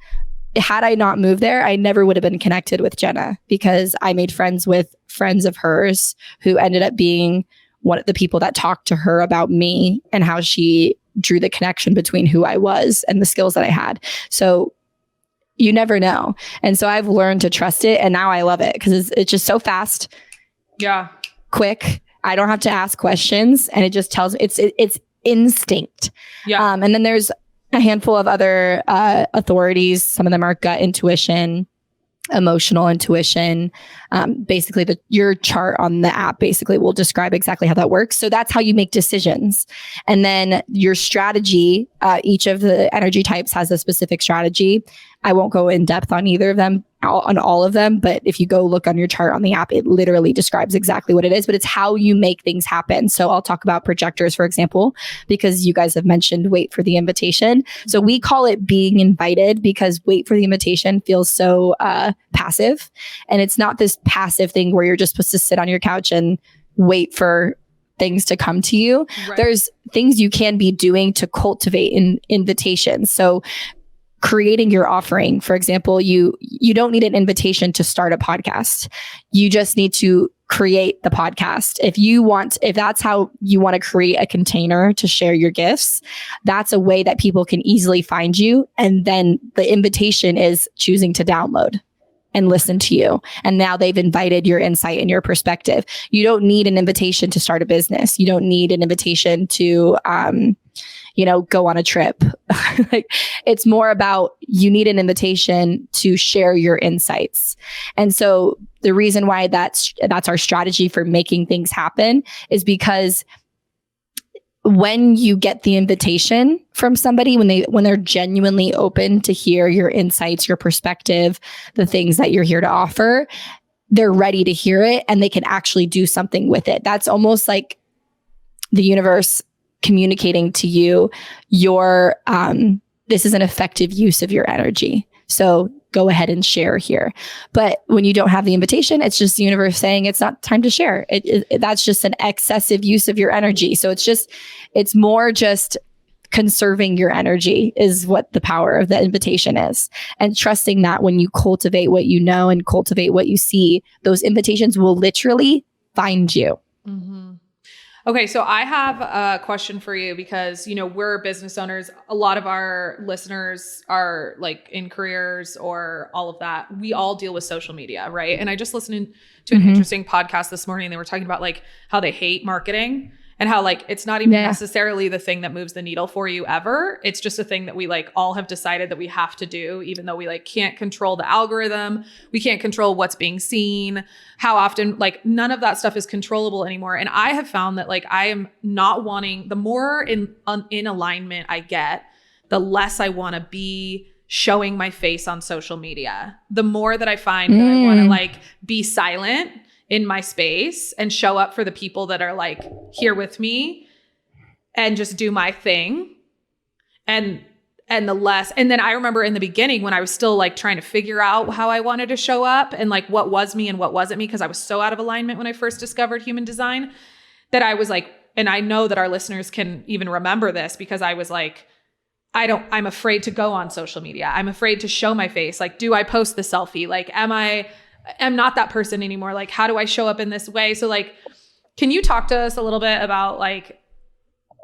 had I not moved there, I never would have been connected with Jenna because I made friends with friends of hers who ended up being one of the people that talked to her about me and how she drew the connection between who I was and the skills that I had. So you never know. And so I've learned to trust it. And now I love it because it's just so fast. Yeah. Quick. I don't have to ask questions. And it just tells it's instinct. Yeah. And then there's a handful of other authorities. Some of them are gut intuition, emotional intuition. Basically your chart on the app basically will describe exactly how that works. So that's how you make decisions. And then your strategy, each of the energy types has a specific strategy. I won't go in depth on either of them, on all of them, but if you go look on your chart on the app, it literally describes exactly what it is, but it's how you make things happen. So I'll talk about projectors, for example, because you guys have mentioned wait for the invitation. So we call it being invited because wait for the invitation feels so passive. And it's not this passive thing where you're just supposed to sit on your couch and wait for things to come to you. Right. There's things you can be doing to cultivate invitations. So creating your offering, for example, you don't need an invitation to start a podcast. You just need to create the podcast. If that's how you want to create a container to share your gifts, that's a way that people can easily find you. And then the invitation is choosing to download and listen to you. And now they've invited your insight and your perspective. You don't need an invitation to start a business. You don't need an invitation to, go on a trip. Like it's more about you need an invitation to share your insights. And so the reason why that's our strategy for making things happen is because when you get the invitation from somebody, when they're genuinely open to hear your insights, your perspective, the things that you're here to offer, they're ready to hear it and they can actually do something with it. That's almost like the universe communicating to you this is an effective use of your energy. So go ahead and share here. But when you don't have the invitation, it's just the universe saying it's not time to share. That's just an excessive use of your energy. So it's more just conserving your energy is what the power of the invitation is. And trusting that when you cultivate what you know and cultivate what you see, those invitations will literally find you. Mm-hmm. Okay, so I have a question for you because, we're business owners. A lot of our listeners are like in careers or all of that. We all deal with social media, right? And I just listened to an interesting podcast this morning. They were talking about like how they hate marketing and how like it's not even necessarily the thing that moves the needle for you ever. It's just a thing that we like all have decided that we have to do, even though we like can't control the algorithm. We can't control what's being seen, how often, like none of that stuff is controllable anymore. And I have found that like I am not wanting, the more in alignment I get, the less I want to be showing my face on social media. The more that I find that I want to like be silent in my space and show up for the people that are like here with me and just do my thing. And the less, and then I remember in the beginning when I was still like trying to figure out how I wanted to show up and like what was me and what wasn't me, because I was so out of alignment when I first discovered human design, that I was like, and I know that our listeners can even remember this, because I was like, I'm afraid to go on social media. I'm afraid to show my face. Like, do I post the selfie? Like, I'm not that person anymore. Like, how do I show up in this way? So like, can you talk to us a little bit about like,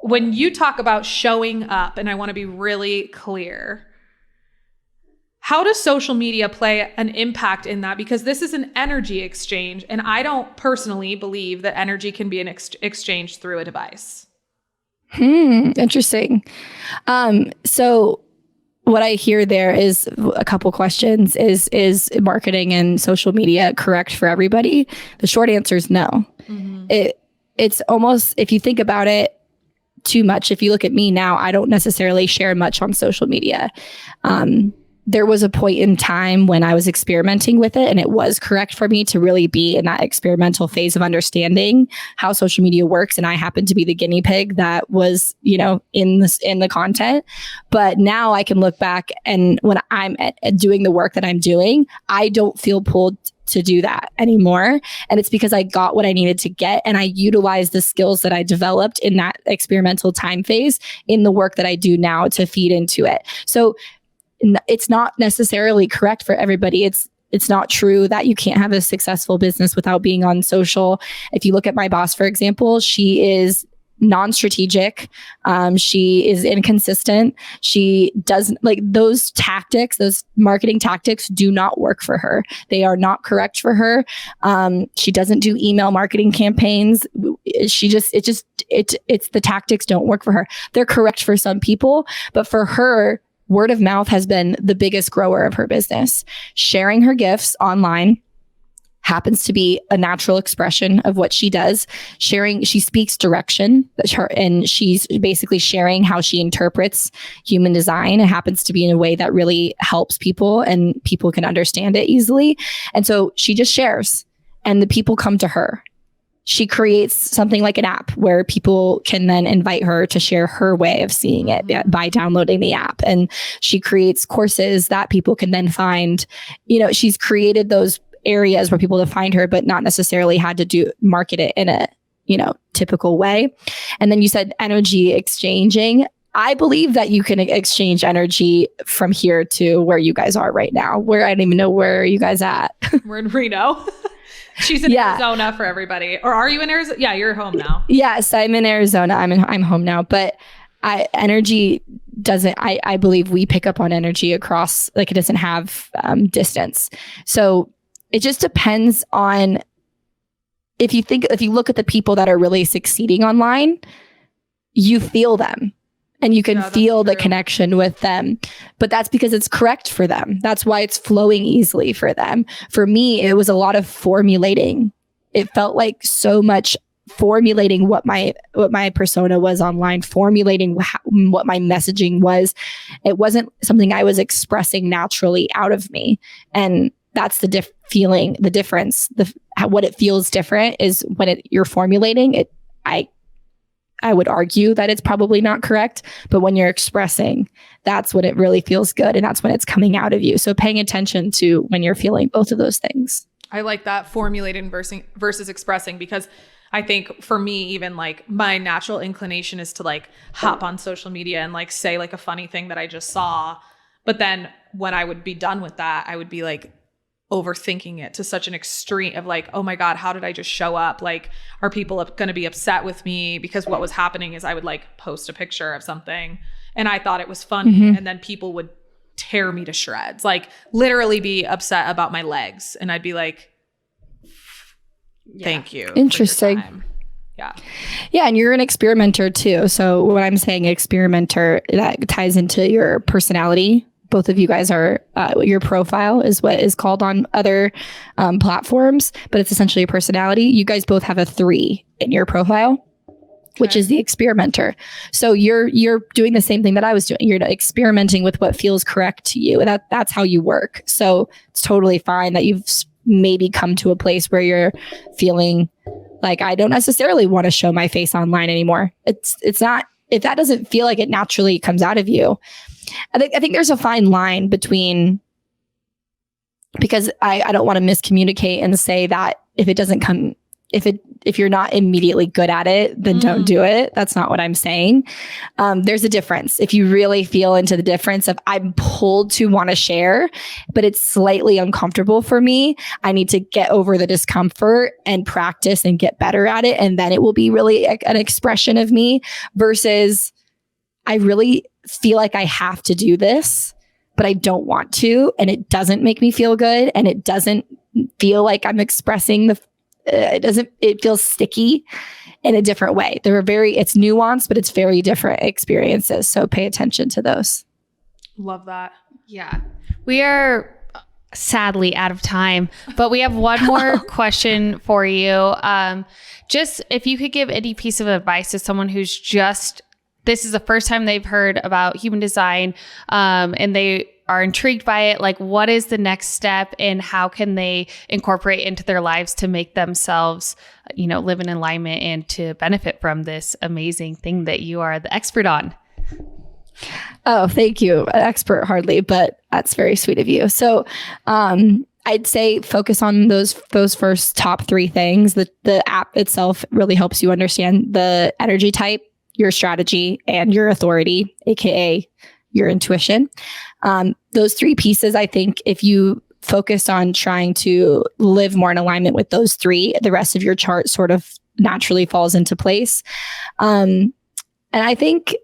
when you talk about showing up, and I want to be really clear, how does social media play an impact in that? Because this is an energy exchange, and I don't personally believe that energy can be an exchange through a device. Interesting. So what I hear there is a couple questions. Is marketing and social media correct for everybody? The short answer is no. It's almost, if you think about it too much, if you look at me now, I don't necessarily share much on social media. There was a point in time when I was experimenting with it, and it was correct for me to really be in that experimental phase of understanding how social media works. And I happened to be the guinea pig that was, in the content. But now I can look back, and when I'm doing the work that I'm doing, I don't feel pulled to do that anymore. And it's because I got what I needed to get, and I utilized the skills that I developed in that experimental time phase in the work that I do now to feed into it. So it's not necessarily correct for everybody. It's not true that you can't have a successful business without being on social. If you look at my boss, for example, she is non-strategic. She is inconsistent. She doesn't like those tactics, those marketing tactics do not work for her. They are not correct for her. She doesn't do email marketing campaigns. It's the tactics don't work for her. They're correct for some people, but for her, word of mouth has been the biggest grower of her business. Sharing her gifts online happens to be a natural expression of what she does. She speaks direction, and she's basically sharing how she interprets human design. It happens to be in a way that really helps people, and people can understand it easily. And so she just shares, and the people come to her. She creates something like an app where people can then invite her to share her way of seeing it by downloading the app. And she creates courses that people can then find. She's created those areas where people to find her, but not necessarily had to market it in a, typical way. And then you said energy exchanging. I believe that you can exchange energy from here to where you guys are right now, where I don't even know where are you guys at. We're in Reno. She's in Arizona for everybody. Or are you in Arizona? Yeah, you're home now. Yes, I'm in Arizona. I'm home now. But energy doesn't, I believe we pick up on energy across, like it doesn't have distance. So it just depends on, if you look at the people that are really succeeding online, you feel them. And you can feel the connection with them, but that's because it's correct for them. That's why it's flowing easily for them. For me, it was a lot of formulating. It felt like so much formulating what my persona was online, formulating what my messaging was. It wasn't something I was expressing naturally out of me. And that's the difference. What it feels different is when you're formulating it. I would argue that it's probably not correct, but when you're expressing, that's when it really feels good, and that's when it's coming out of you. So paying attention to when you're feeling both of those things. I like that, formulating versus expressing, because I think for me, even like my natural inclination is to like hop on social media and like say like a funny thing that I just saw. But then when I would be done with that, I would be like overthinking it to such an extreme of like, oh my God, how did I just show up? Like, are people going to be upset with me? Because what was happening is I would like post a picture of something and I thought it was funny. And then people would tear me to shreds, like literally be upset about my legs. And I'd be like, thank you. Interesting. Yeah. Yeah. And you're an experimenter too. So when I'm saying experimenter, that ties into your personality. Both of you guys are, your profile is what is called on other platforms, but it's essentially a personality. You guys both have a 3 in your profile, which is the experimenter. So you're doing the same thing that I was doing. You're experimenting with what feels correct to you. And that's how you work. So it's totally fine that you've maybe come to a place where you're feeling like, I don't necessarily want to show my face online anymore. It's not, if that doesn't feel like it naturally comes out of you. I think there's a fine line between, because I don't want to miscommunicate and say that if it doesn't come, if you're not immediately good at it, then don't do it. That's not what I'm saying. There's a difference. If you really feel into the difference of I'm pulled to want to share, but it's slightly uncomfortable for me, I need to get over the discomfort and practice and get better at it. And then it will be really an expression of me versus I really feel like I have to do this, but I don't want to. And it doesn't make me feel good. And it doesn't feel like I'm expressing it feels sticky in a different way. It's nuanced, but it's very different experiences. So pay attention to those. Love that. Yeah. We are sadly out of time, but we have one more question for you. Just if you could give any piece of advice to someone who's this is the first time they've heard about human design, and they are intrigued by it. Like, what is the next step and how can they incorporate into their lives to make themselves, live in alignment and to benefit from this amazing thing that you are the expert on? Oh, thank you. An expert hardly, but that's very sweet of you. So, I'd say focus on those first top 3 things. The app itself really helps you understand the energy type, your strategy, and your authority, aka your intuition. Those 3 pieces, I think if you focus on trying to live more in alignment with those 3, the rest of your chart sort of naturally falls into place. And I think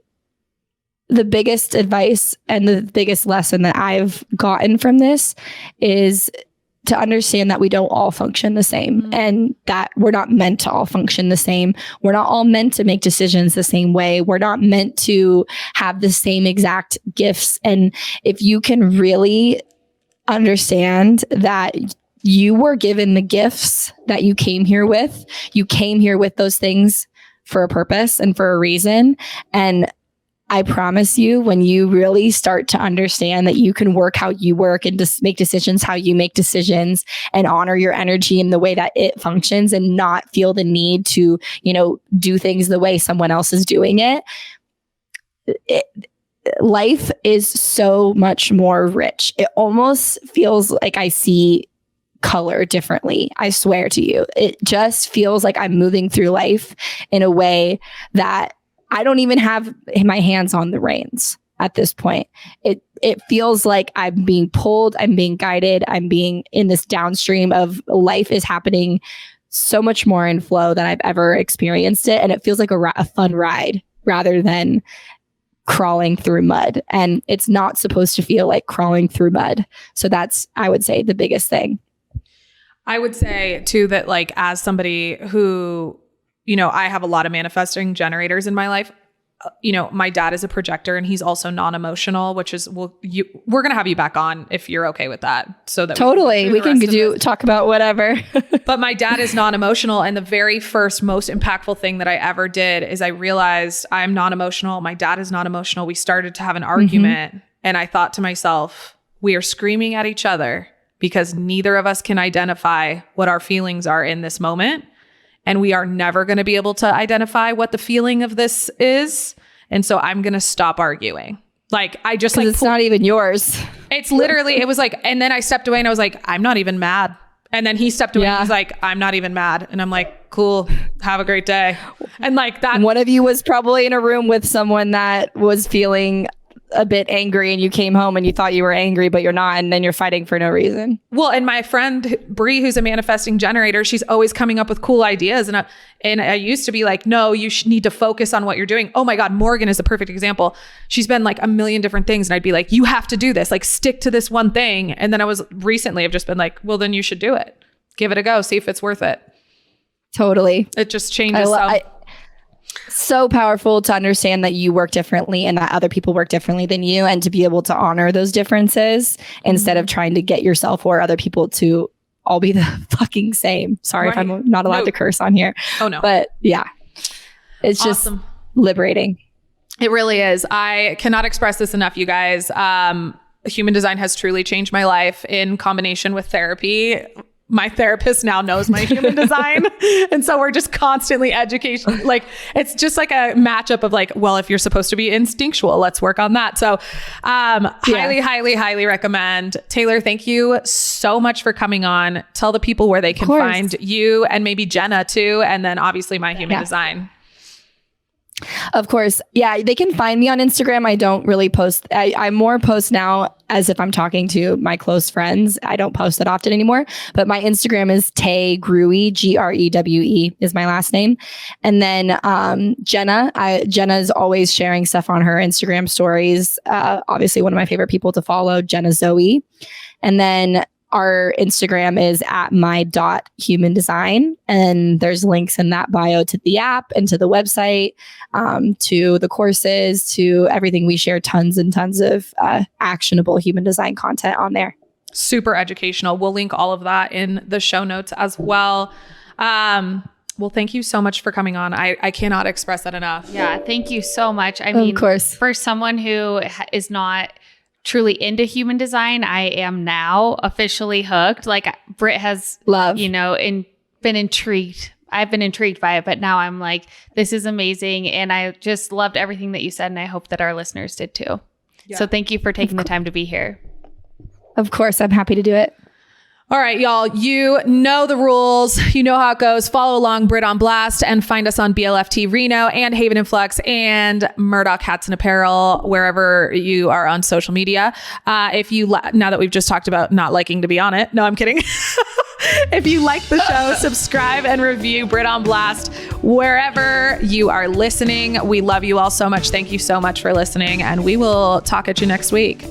the biggest advice and the biggest lesson that I've gotten from this is to understand that we don't all function the same and that we're not meant to all function the same. We're not all meant to make decisions the same way. We're not meant to have the same exact gifts. And if you can really understand that you were given the gifts that you came here with those things for a purpose and for a reason. And I promise you, when you really start to understand that you can work how you work and just make decisions how you make decisions and honor your energy in the way that it functions and not feel the need to, do things the way someone else is doing it, life is so much more rich. It almost feels like I see color differently. I swear to you, it just feels like I'm moving through life in a way that I don't even have my hands on the reins at this point. It feels like I'm being pulled, I'm being guided, I'm being in this downstream of life is happening so much more in flow than I've ever experienced it. And it feels like a fun ride rather than crawling through mud. And it's not supposed to feel like crawling through mud. So that's, I would say, the biggest thing. I would say too that as somebody who, I have a lot of manifesting generators in my life. My dad is a projector and he's also non-emotional, which is, we're going to have you back on if you're okay with that. So that we can talk about whatever. But my dad is non-emotional. And the very first, most impactful thing that I ever did is I realized I'm non-emotional. My dad is not emotional. We started to have an argument and I thought to myself, we are screaming at each other because neither of us can identify what our feelings are in this moment. And we are never going to be able to identify what the feeling of this is. And so I'm going to stop arguing. It's not even yours. It's literally, it was and then I stepped away and I was like, I'm not even mad. And then he stepped away and he's like, I'm not even mad. And I'm like, cool, have a great day. And that. One of you was probably in a room with someone that was feeling a bit angry and you came home and you thought you were angry, but you're not. And then you're fighting for no reason. Well, and my friend Britt, who's a manifesting generator, she's always coming up with cool ideas. And I used to be like, no, you need to focus on what you're doing. Oh my God, Morgan is a perfect example. She's been a million different things. And I'd be like, you have to do this, stick to this one thing. And then I've just been like, well, then you should do it. Give it a go. See if it's worth it. Totally. It just changes. So powerful to understand that you work differently and that other people work differently than you, and to be able to honor those differences instead of trying to get yourself or other people to all be the fucking same. Sorry if I'm not allowed to curse on here. Oh no. But yeah, it's just liberating. It really is. I cannot express this enough, you guys. Human design has truly changed my life in combination with therapy. My therapist now knows my human design. And so we're just constantly education. Like, it's just like a matchup of like, well, if you're supposed to be instinctual, let's work on that. So highly recommend. Taylor, thank you so much for coming on. Tell the people where they can find you, and maybe Jenna too. And then obviously My Human Design. Of course. Yeah, they can find me on Instagram. I don't really post. I more post now as if I'm talking to my close friends. I don't post that often anymore. But my Instagram is Tay Grewe, Grewe is my last name. And then Jenna is always sharing stuff on her Instagram stories. Obviously, one of my favorite people to follow, Jenna Zoe. And then our Instagram is at my.humandesign, and there's links in that bio to the app and to the website, to the courses, to everything. We share tons and tons of actionable human design content on there. Super educational. We'll link all of that in the show notes as well. Well, thank you so much for coming on. I cannot express that enough. Yeah, thank you so much. I mean, of course, for someone who is not truly into human design, I am now officially hooked. Like, Britt has, been intrigued. I've been intrigued by it, but now I'm like, this is amazing. And I just loved everything that you said. And I hope that our listeners did too. Yeah. So thank you for taking the time to be here. Of course, I'm happy to do it. All right, y'all, you know the rules. You know how it goes. Follow along Britt on Blast and find us on BLFT Reno and Haven and Flux and Murdock Hats and Apparel, wherever you are on social media. If you, now that we've just talked about not liking to be on it. No, I'm kidding. If you like the show, subscribe and review Britt on Blast wherever you are listening. We love you all so much. Thank you so much for listening, and we will talk at you next week.